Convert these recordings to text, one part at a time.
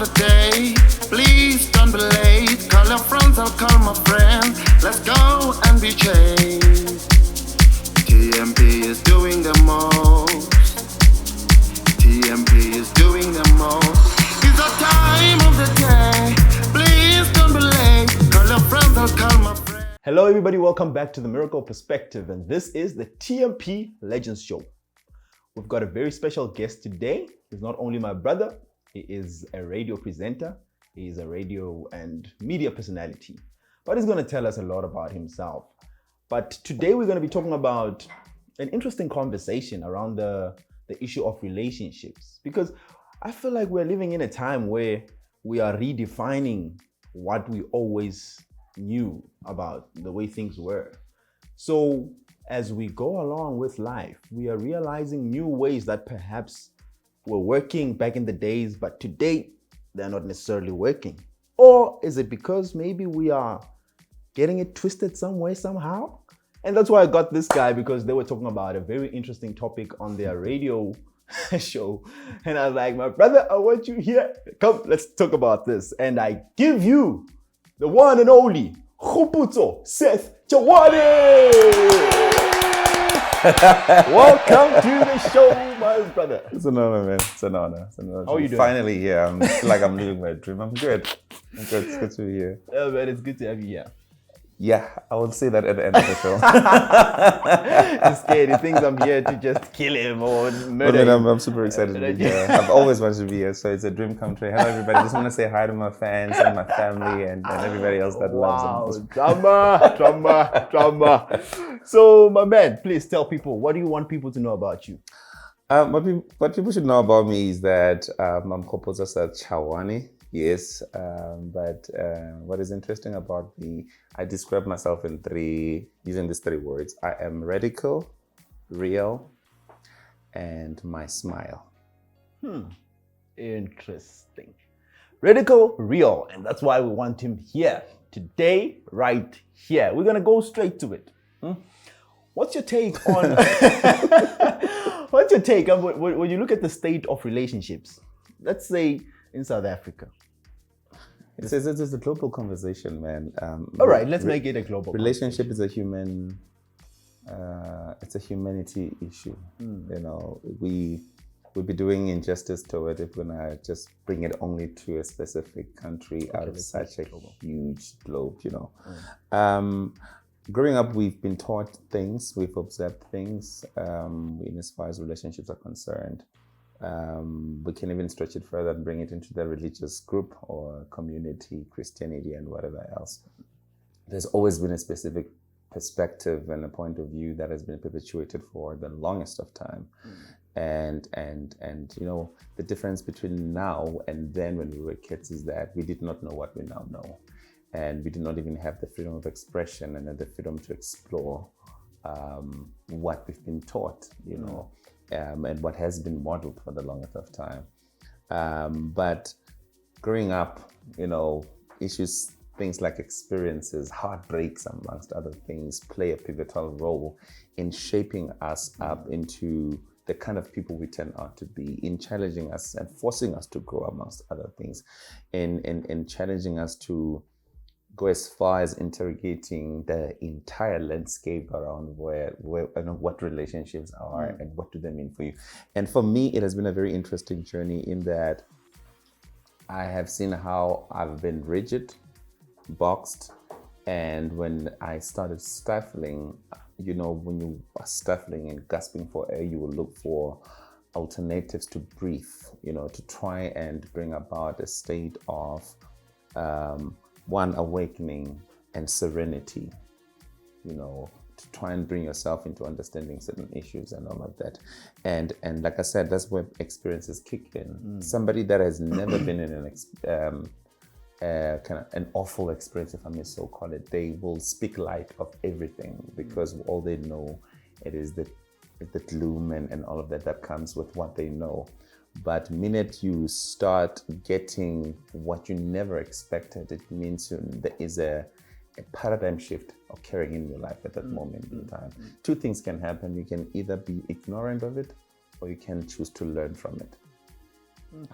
the day. Please don't be late. Call your friends, I'll call my friends. Let's go and be changed. TMP is doing the most. TMP is doing the most. It's the time of the day. Please don't be late. Call your friends, I'll call my friends. Hello everybody, welcome back to The Miracle Perspective, and this is the TMP Legends Show. We've got a very special guest today. He's not only my brother, he is a radio presenter, he is a radio and media personality, but he's going to tell us a lot about himself. But today we're going to be talking about an interesting conversation around the issue of relationships, because I feel like we're living in a time where we are redefining what we always knew about the way things were. So as we go along with life, we are realizing new ways that perhaps were working back in the days, but today they're not necessarily working. Or is it because maybe we are getting it twisted some way, somehow? And that's why I got this guy, because they were talking about a very interesting topic on their radio show. And I was like, my brother, I want you here. Come, let's talk about this. And I give you the one and only Kgopotso, Seth, Chawane! Welcome to the show, my brother. It's an honor, man. It's an honor. How are you doing? Finally here. I feel like I'm living my dream. I'm good. It's good to be here. Yeah, man, it's good to have you here. Yeah, I will say that at the end of the show. He's scared. He thinks I'm here to just kill him or murder him. I'm super excited to be here. I've always wanted to be here, so it's a dream come true. Hello, everybody. Just want to say hi to my fans and my family and everybody else that loves them. Drama. So, my man, please tell people, what do you want people to know about you? What people should know about me is that I'm Kgopotso Seth Chawane. Yes, but what is interesting about me, I describe myself using these three words. I am radical, real, and my smile. Interesting. Radical, real, and that's why we want him here today, right here. We're gonna go straight to it. What's your take on? What's your take on when you look at the state of relationships? Let's say in South Africa. It's a global conversation, man. All right, let's make it a global. Relationship is a human. It's a humanity issue. You know, we'd be doing injustice to it if we're gonna just bring it only to a specific country out of such a huge globe. You know, growing up, we've been taught things, we've observed things. In as far as relationships are concerned. We can even stretch it further and bring it into the religious group or community, Christianity, and whatever else. There's always been a specific perspective and a point of view that has been perpetuated for the longest of time. And you know, the difference between now and then when we were kids is that we did not know what we now know. And we did not even have the freedom of expression and the freedom to explore what we've been taught, you know. And what has been modeled for the longest of time. But growing up, you know, things like experiences, heartbreaks, amongst other things, play a pivotal role in shaping us up into the kind of people we turn out to be, in challenging us and forcing us to grow, amongst other things, in challenging us to go as far as interrogating the entire landscape around where what relationships are and what do they mean for you. And for me, it has been a very interesting journey in that I have seen how I've been rigid, boxed, and when I started stifling, you know, when you are stifling and gasping for air, you will look for alternatives to breathe, you know, to try and bring about a state of one, awakening and serenity, you know, to try and bring yourself into understanding certain issues and all of that. And like I said, that's where experiences kick in. Somebody that has never been in an kind of an awful experience, if I may so call it, they will speak light of everything because all they know it is the gloom and all of that comes with what they know. But the minute you start getting what you never expected, it means there is a paradigm shift occurring in your life at that moment in time. Two things can happen. You can either be ignorant of it or you can choose to learn from it.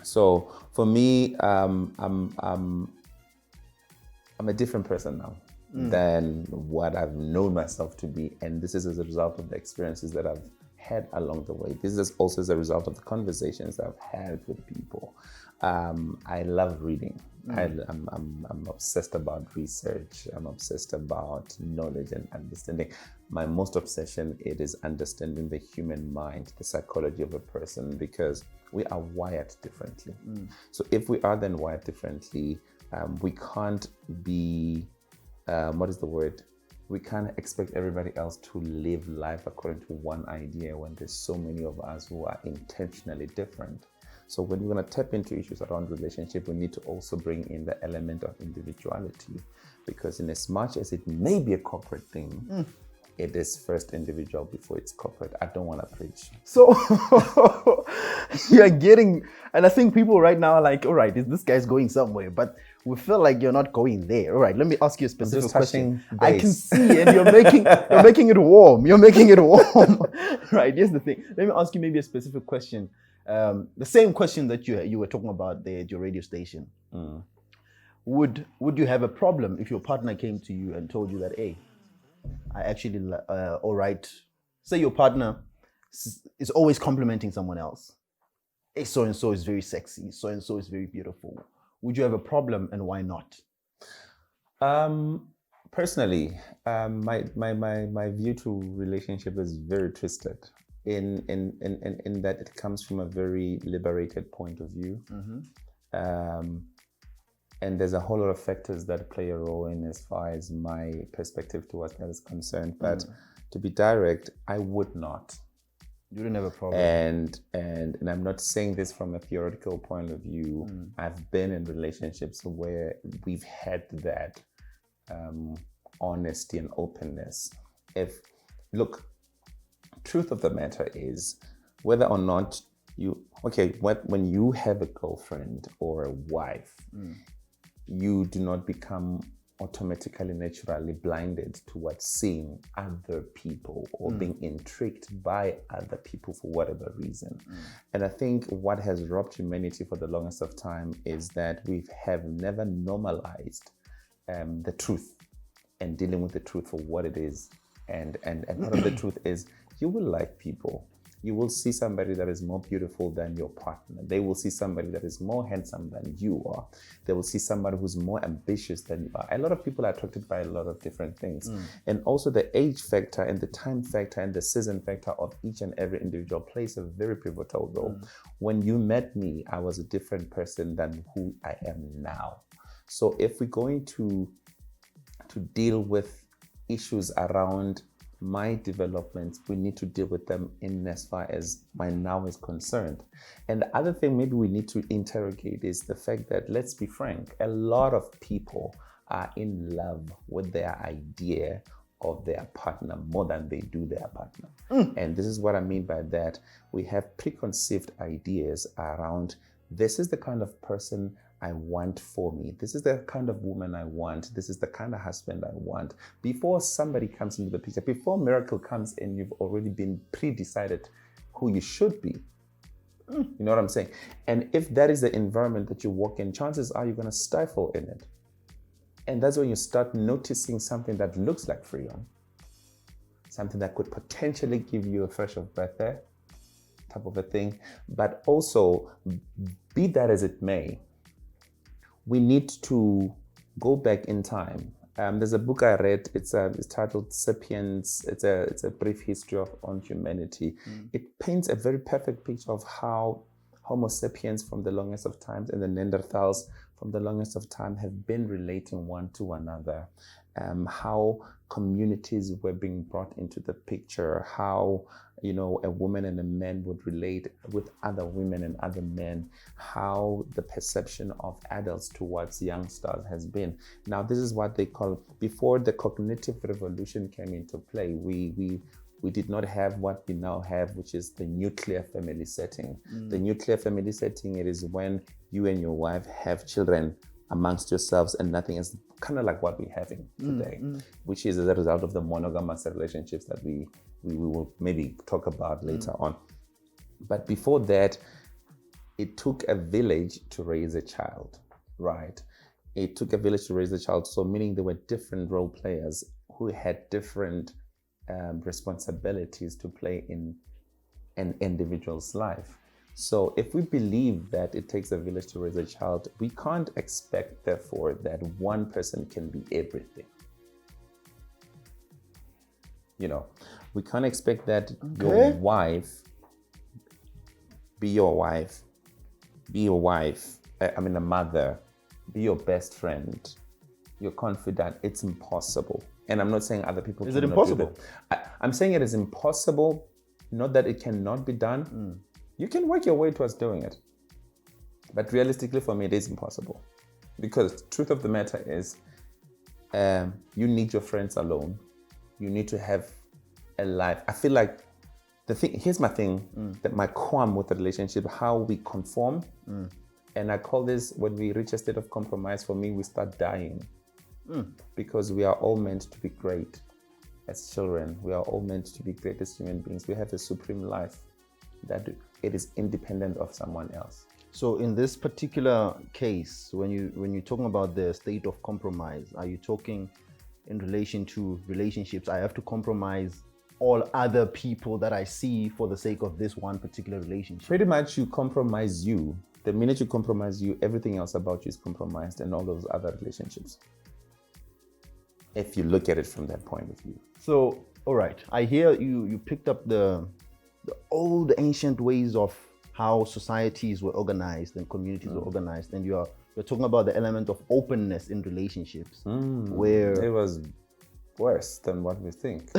So for me, I'm a different person now than what I've known myself to be. And this is as a result of the experiences that I've had along the way. This is also as a result of the conversations I've had with people. I love reading. I'm obsessed about research. I'm obsessed about knowledge and understanding. My most obsession, it is understanding the human mind, the psychology of a person, because we are wired differently. So if we are then wired differently, we can't be, what is the word? We can't expect everybody else to live life according to one idea when there's so many of us who are intentionally different. So when we're going to tap into issues around relationship, we need to also bring in the element of individuality, because in as much as it may be a corporate thing, it is first individual before it's corporate. I don't want to preach. So you're getting, and I think people right now are like, all right, this guy's going somewhere, but we feel like you're not going there. All right, let me ask you a specific question. I can see, and you're making it warm. You're making it warm. Right, here's the thing. Let me ask you maybe a specific question. The same question that you were talking about there at your radio station. Would you have a problem if your partner came to you and told you that, hey, I actually, all right, say your partner is always complimenting someone else. Hey, so-and-so is very sexy. So-and-so is very beautiful. Would you have a problem, and why not? Personally, my view to relationship is very twisted in that it comes from a very liberated point of view. And there's a whole lot of factors that play a role in as far as my perspective towards that is concerned. But to be direct, I would not. You didn't have a problem. And I'm not saying this from a theoretical point of view. I've been in relationships where we've had that honesty and openness. Truth of the matter is, whether or not when you have a girlfriend or a wife, you do not become automatically, naturally blinded towards seeing other people or being intrigued by other people for whatever reason. And I think what has robbed humanity for the longest of time is that we have never normalized the truth and dealing with the truth for what it is. And part of the truth is, you will like people. You will see somebody that is more beautiful than your partner. They will see somebody that is more handsome than you are. They will see somebody who's more ambitious than you are. A lot of people are attracted by a lot of different things. And also the age factor and the time factor and the season factor of each and every individual plays a very pivotal role. When you met me, I was a different person than who I am now. So if we're going to deal with issues around my developments, we need to deal with them in as far as my now is concerned. And the other thing maybe we need to interrogate is the fact that, let's be frank, a lot of people are in love with their idea of their partner more than they do their partner. And this is what I mean by that. We have preconceived ideas around, this is the kind of person I want for me. This is the kind of woman I want. This is the kind of husband I want. Before somebody comes into the picture, before miracle comes in, you've already been pre-decided who you should be. You know what I'm saying? And if that is the environment that you walk in, chances are you're going to stifle in it. And that's when you start noticing something that looks like freedom, something that could potentially give you a fresh of breath there, type of a thing. But also, be that as it may, we need to go back in time. There's a book I read. It's titled *Sapiens*. It's a brief history on humanity. It paints a very perfect picture of how Homo sapiens from the longest of times and the Neanderthals from the longest of time have been relating one to another. How communities were being brought into the picture. How a woman and a man would relate with other women and other men, how the perception of adults towards youngsters has been. Now, this is what they call, before the cognitive revolution came into play, we did not have what we now have, which is the nuclear family setting. The nuclear family setting, it is when you and your wife have children amongst yourselves and nothing else, kind of like what we're having today, which is as a result of the monogamous relationships that we will maybe talk about later on. But before that, it took a village to raise a child, right? It took a village to raise a child. So meaning there were different role players who had different responsibilities to play in an individual's life. So if we believe that it takes a village to raise a child, we can't expect, therefore, that one person can be everything. You know, we can't expect that your wife, be your wife, a mother, be your best friend, your confidant. It's impossible. And I'm not saying other people Is it impossible? I'm saying it is impossible, not that it cannot be done. You can work your way towards doing it. But realistically, for me, it is impossible. Because the truth of the matter is, you need your friends alone. You need to have a life. I feel like here's my thing, that my qualm with the relationship, how we conform. And I call this, when we reach a state of compromise, for me, we start dying. Because we are all meant to be great as children. We are all meant to be great as human beings. We have a supreme life that it is independent of someone else. So in this particular case, when you're talking about the state of compromise, are you talking in relation to relationships? I have to compromise all other people that I see for the sake of this one particular relationship. Pretty much, you compromise you. The minute you compromise you, everything else about you is compromised, and all those other relationships, if you look at it from that point of view. So, all right, I hear you picked up the old ancient ways of how societies were organized and communities were organized, and you're talking about the element of openness in relationships, where it was worse than what we think.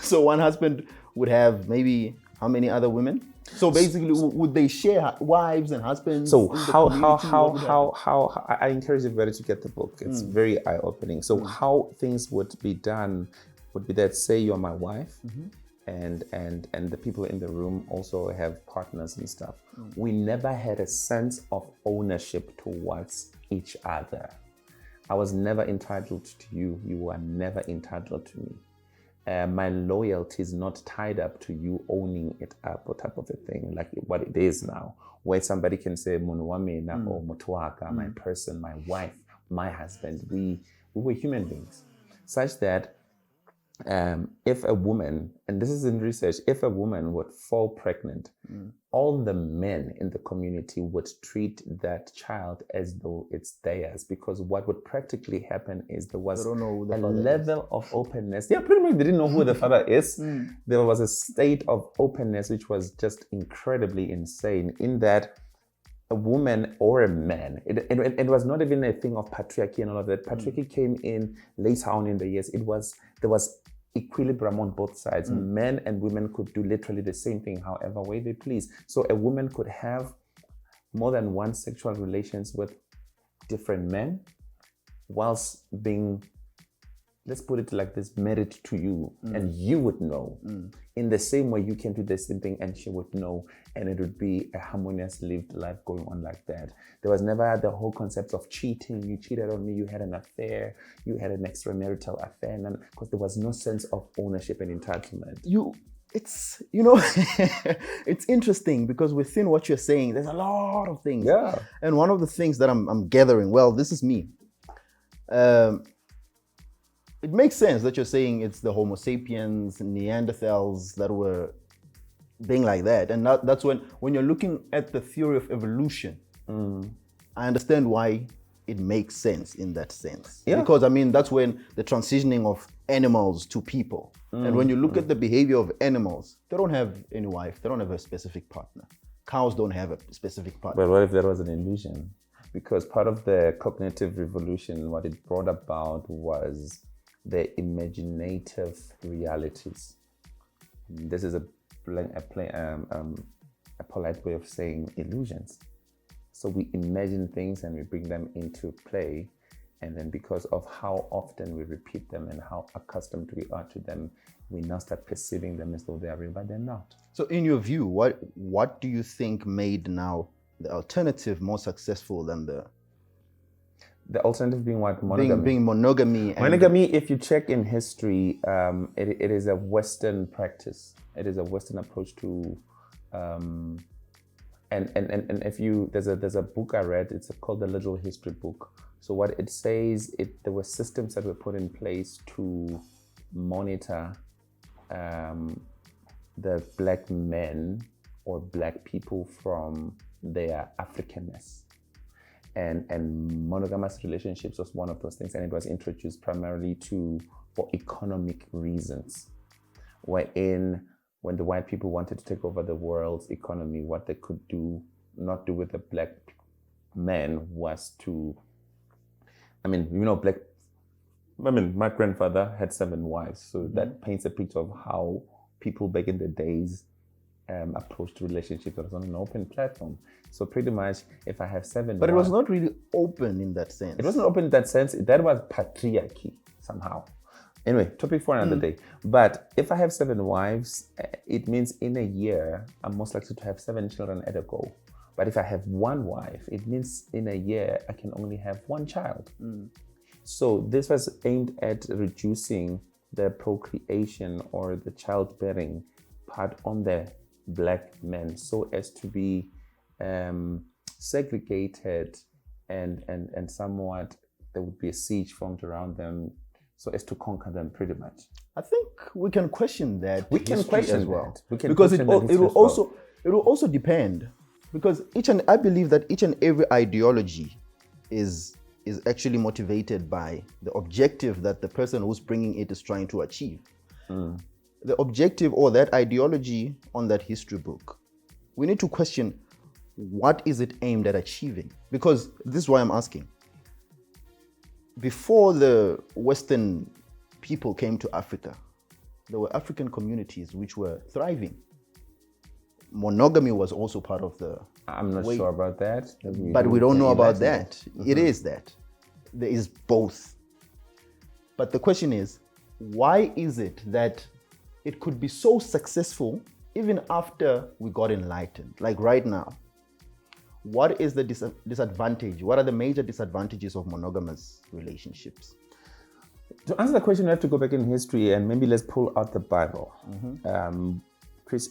So one husband would have maybe how many other women? So basically, would they share wives and husbands? So how I encourage everybody to get the book. It's very eye-opening. So how things would be done would be that, say you're my wife, and the people in the room also have partners and stuff. We never had a sense of ownership towards each other. I was never entitled to you. You were never entitled to me. My loyalty is not tied up to you owning it up or type of a thing, like what it is now, where somebody can say Monogamy or Motuaka, my person, my wife, my husband. We were human beings, such that if a woman, and this is in research, if a woman would fall pregnant, all the men in the community would treat that child as though it's theirs, because what would practically happen is there was a level of openness. Yeah, pretty much they didn't know who the father is. There was a state of openness which was just incredibly insane, in that a woman or a man, it was not even a thing of patriarchy and all of that. Patriarchy came in later on in the years. There was equilibrium on both sides. Men and women could do literally the same thing, however way they please. So a woman could have more than one sexual relations with different men, whilst being, let's put it like this, married to you, and you would know. In the same way, you can do the same thing and she would know, and it would be a harmonious lived life going on like that. There was never the whole concept of cheating. You cheated on me, you had an affair, you had an extramarital affair, and because there was no sense of ownership and entitlement. It's it's interesting, because within what you're saying, there's a lot of things. Yeah. And one of the things that I'm gathering, well, this is me. It makes sense that you're saying it's the Homo sapiens, Neanderthals that were being like that. And that's when you're looking at the theory of evolution, I understand why it makes sense in that sense. Yeah. Because, I mean, that's when the transitioning of animals to people. And when you look at the behavior of animals, they don't have any wife. They don't have a specific partner. Cows don't have a specific partner. But what if there was an illusion? Because part of the cognitive revolution, what it brought about was the imaginative realities. This is a polite way of saying illusions. So we imagine things and we bring them into play, and then because of how often we repeat them and how accustomed we are to them, we now start perceiving them as though they are real, but they're not. So in your view, what do you think made now the alternative more successful than the alternative being what? Monogamy. Being monogamy. Monogamy, if you check in history, it is a Western practice. It is a Western approach to And if you there's a book I read, it's called the Little History Book. So what it says, there were systems that were put in place to monitor the black men or black people from their Africanness. And monogamous relationships was one of those things, and it was introduced primarily for economic reasons, wherein when the white people wanted to take over the world's economy, what they could not do with the black men was to, my grandfather had 7 wives, so that paints a picture of how people back in the days approached relationships. It was on an open platform. So pretty much, if I have 7 But it was not really open in that sense. It wasn't open in that sense. That was patriarchy somehow. Anyway, topic for another day. But if I have 7 wives, it means in a year, I'm most likely to have 7 children at a go. But if I have 1 wife, it means in a year, I can only have 1 child. So this was aimed at reducing the procreation or the childbearing part on the black men, so as to be segregated and somewhat there would be a siege formed around them, so as to conquer them pretty much. I think we can question that. We can question as well, because it will also depend, because I believe that each and every ideology is actually motivated by the objective that the person who's bringing it is trying to achieve. The objective or that ideology on that history book, we need to question, what is it aimed at achieving? Because this is why I'm asking. Before the Western people came to Africa, there were African communities which were thriving. Monogamy was also part of the... I'm not sure about that. But we don't know about that. It is that. There is both. But the question is, why is it that it could be so successful even after we got enlightened? Like right now, what is the disadvantage? What are the major disadvantages of monogamous relationships? To answer the question, we have to go back in history, and maybe let's pull out the Bible.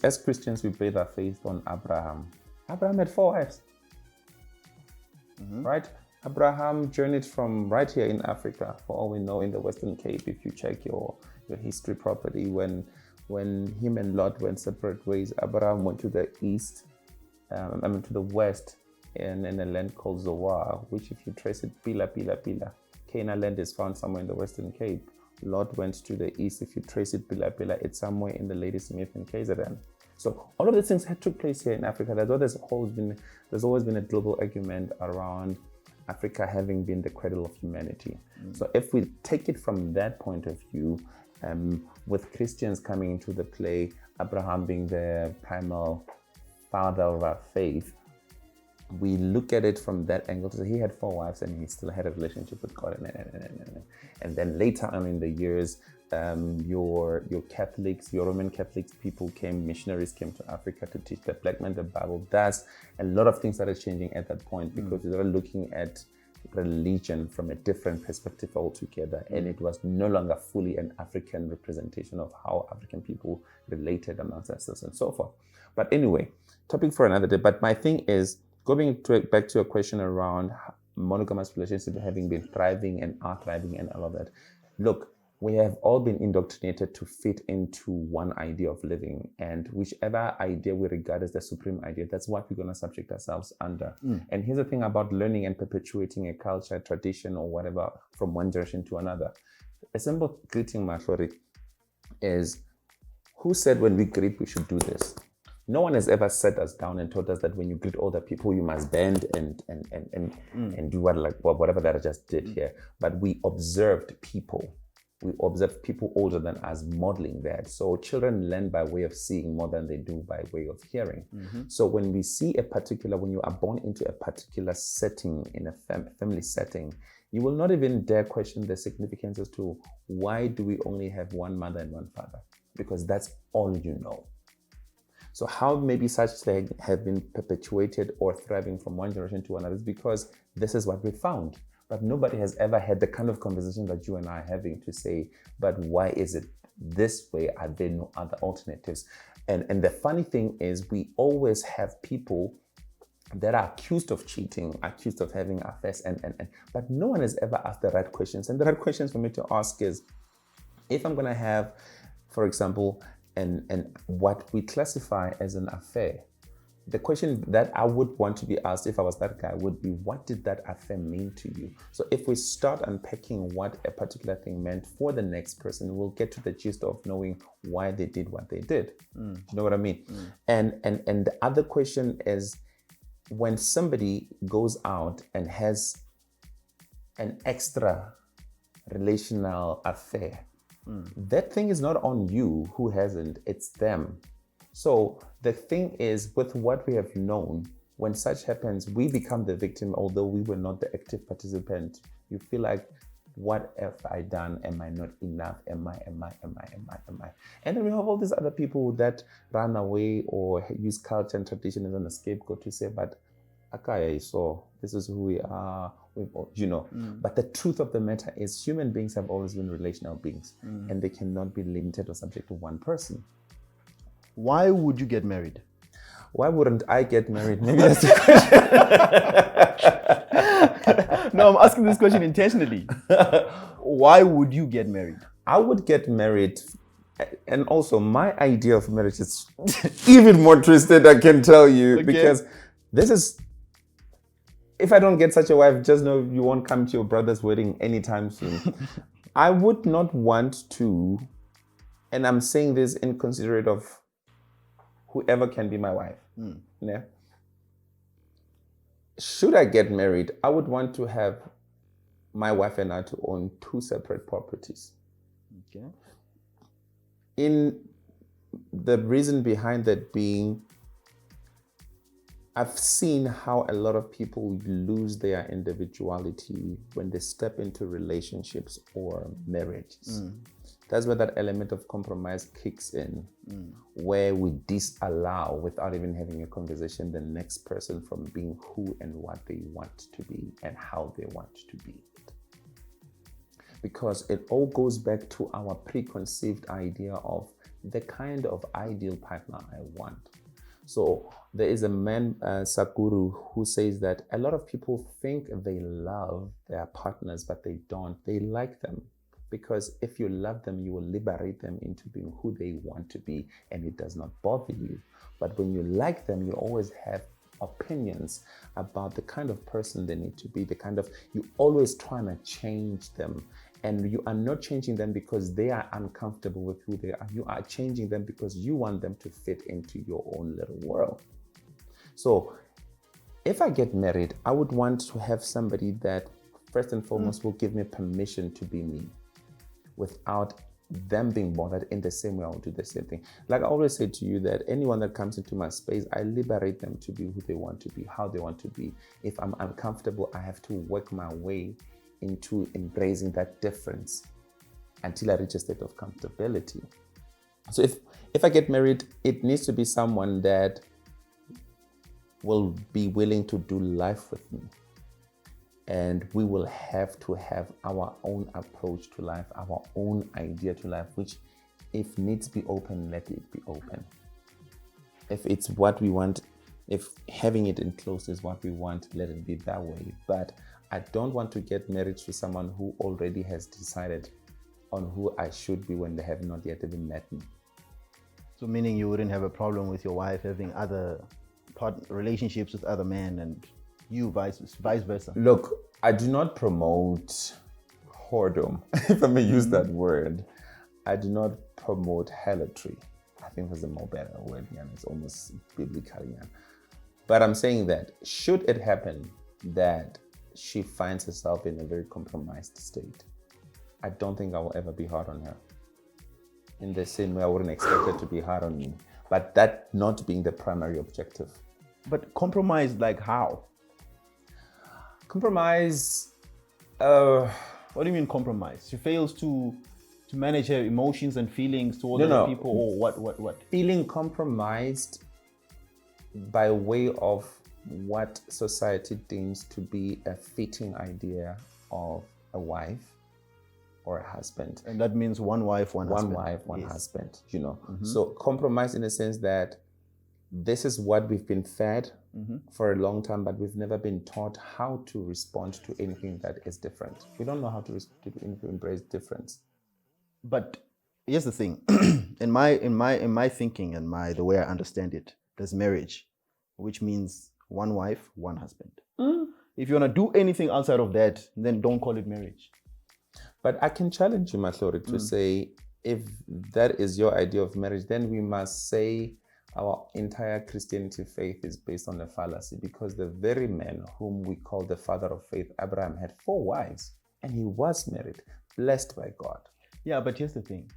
As Christians, we base our faith on Abraham. Abraham had 4 wives, right? Abraham journeyed from right here in Africa, for all we know, in the Western Cape. If you check your history property, when him and Lot went separate ways, Abraham went to the east, to the west, in a land called Zoar, which if you trace it, Pila. Canaan land is found somewhere in the Western Cape. Lot went to the east. If you trace it, Pila, it's somewhere in the Ladysmith and KZN. So all of these things had took place here in Africa. There's always been a global argument around Africa having been the cradle of humanity. So if we take it from that point of view, with Christians coming into the play, Abraham being the primal father of our faith, we look at it from that angle. So he had 4 wives and he still had a relationship with God. And then later on in the years, your Catholics, your Roman Catholic missionaries came to Africa to teach the black man the Bible. Thus, a lot of things started changing at that point, because they were looking at religion from a different perspective altogether. And it was no longer fully an African representation of how African people related amongst themselves and so forth. But anyway, topic for another day. But my thing is, going back to your question around monogamous relationships having been thriving and are thriving and all of that. Look, we have all been indoctrinated to fit into one idea of living, and whichever idea we regard as the supreme idea, that's what we're going to subject ourselves under. And here's the thing about learning and perpetuating a culture, tradition, or whatever from one generation to another. A simple greeting, Mahlori, is, who said when we greet we should do this? No one has ever sat us down and told us that when you greet older people, you must bend and do whatever that I just did here. But we observed people. We observed people older than us modeling that. So children learn by way of seeing more than they do by way of hearing. So when we see when you are born into a particular setting, in a family setting, you will not even dare question the significance as to why do we only have one mother and one father? Because that's all you know. So how maybe such things have been perpetuated or thriving from one generation to another is because this is what we found. But nobody has ever had the kind of conversation that you and I are having to say, but why is it this way? Are there no other alternatives? And the funny thing is, we always have people that are accused of cheating, accused of having affairs, and. But no one has ever asked the right questions. And the right questions for me to ask is, if I'm going to have, for example, and what we classify as an affair, the question that I would want to be asked if I was that guy would be, what did that affair mean to you? So if we start unpacking what a particular thing meant for the next person, we'll get to the gist of knowing why they did what they did. Do you know what I mean? And the other question is, when somebody goes out and has an extra relational affair, that thing is not on you who hasn't, it's them. So the thing is, with what we have known, when such happens, we become the victim, although we were not the active participant. You feel like, what have I done? Am I not enough? Am I? And then we have all these other people that run away or use culture and tradition as a scapegoat to say, but Akaya, so this is who we are, you know. But the truth of the matter is, human beings have always been relational beings, and they cannot be limited or subject to one person. Why would you get married? Why wouldn't I get married? Maybe that's the question. No, I'm asking this question intentionally. Why would you get married? I would get married, and also my idea of marriage is even more twisted, I can tell you, because this is, if I don't get such a wife, just know you won't come to your brother's wedding anytime soon. I would not want to, and I'm saying this in considerate of whoever can be my wife. Yeah. Should I get married, I would want to have my wife and I to own 2 separate properties. Okay. In the reason behind that being, I've seen how a lot of people lose their individuality when they step into relationships or marriages. That's where that element of compromise kicks in, where we disallow, without even having a conversation, the next person from being who and what they want to be and how they want to be. Because it all goes back to our preconceived idea of the kind of ideal partner I want. So there is a man, Sakuru, who says that a lot of people think they love their partners, but they don't. They like them. Because if you love them, you will liberate them into being who they want to be, and it does not bother you. But when you like them, you always have opinions about the kind of person they need to be, you always trying to change them. And you are not changing them because they are uncomfortable with who they are. You are changing them because you want them to fit into your own little world. So if I get married, I would want to have somebody that first and foremost will give me permission to be me, without them being bothered. In the same way, I will do the same thing. Like I always say to you, that anyone that comes into my space, I liberate them to be who they want to be, how they want to be. If I'm uncomfortable, I have to work my way into embracing that difference until I reach a state of comfortability. So if I get married, it needs to be someone that will be willing to do life with me. And we will have to have our own approach to life, our own idea to life, which, if needs be open, let it be open. If it's what we want, if having it enclosed is what we want, let it be that way. But I don't want to get married to someone who already has decided on who I should be when they have not yet even met me. So meaning you wouldn't have a problem with your wife having other relationships with other men, and you vice versa? Look, I do not promote whoredom, if I may use that word. I do not promote harlotry. I think that's a more better word, and it's almost biblical. But I'm saying that should it happen that she finds herself in a very compromised state, I don't think I will ever be hard on her. In the same way, I wouldn't expect her to be hard on me. But that not being the primary objective. But compromise, like how? Compromise. What do you mean compromise? She fails to manage her emotions and feelings towards other people, or what? Feeling compromised by way of what society deems to be a fitting idea of a wife or a husband. And that means one wife, one husband. One wife, one husband, So compromise in the sense that this is what we've been fed, for a long time, but we've never been taught how to respond to anything that is different. We don't know how to embrace difference. But here's the thing: in my thinking and the way I understand it, there's marriage, which means one wife, one husband. If you want to do anything outside of that, then don't call it marriage. But I can challenge you, Mahlori, to say, if that is your idea of marriage, then we must say our entire Christianity faith is based on a fallacy, because the very man whom we call the father of faith, Abraham, had 4 wives and he was married, blessed by God. Yeah, but here's the thing.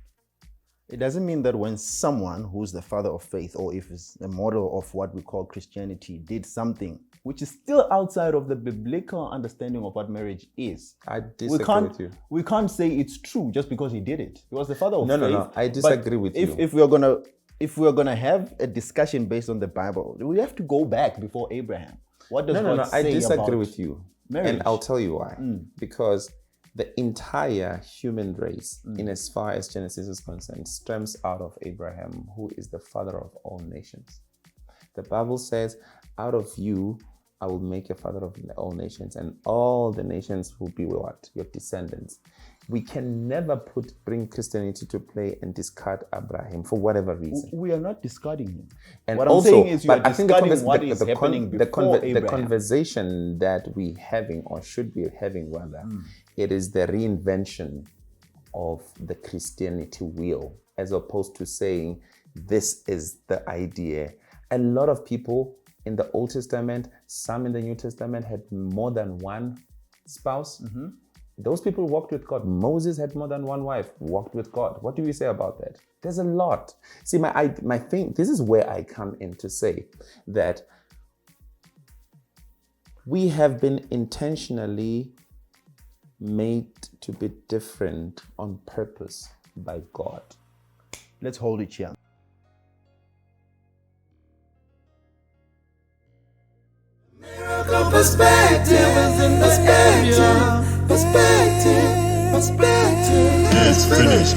It doesn't mean that when someone who's the father of faith, or if it's a model of what we call Christianity, did something which is still outside of the biblical understanding of what marriage is. I disagree with you. We can't say it's true just because he did it. He was the father of faith. No. I disagree with you. If we're gonna have a discussion based on the Bible, we have to go back before Abraham. What does God say? I disagree with you. Marriage? And I'll tell you why. Because the entire human race, in as far as Genesis is concerned, stems out of Abraham, who is the father of all nations. The Bible says, out of you, I will make a father of all nations, and all the nations will be what? Your descendants. We can never bring Christianity to play and discard Abraham for whatever reason. We are not discarding him. And what also, I'm saying is you are I think discarding what is happening before Abraham. The conversation that we having, or should be having rather, it is the reinvention of the Christianity wheel, as opposed to saying this is the idea. A lot of people in the Old Testament, some in the New Testament, had more than one spouse. Those people walked with God. Moses had more than one wife, walked with God. What do we say about that? There's a lot. See, my thing, this is where I come in to say that we have been intentionally made to be different on purpose by God. Let's hold it here. Miracle perspective is in the area. Perspective. It's finished.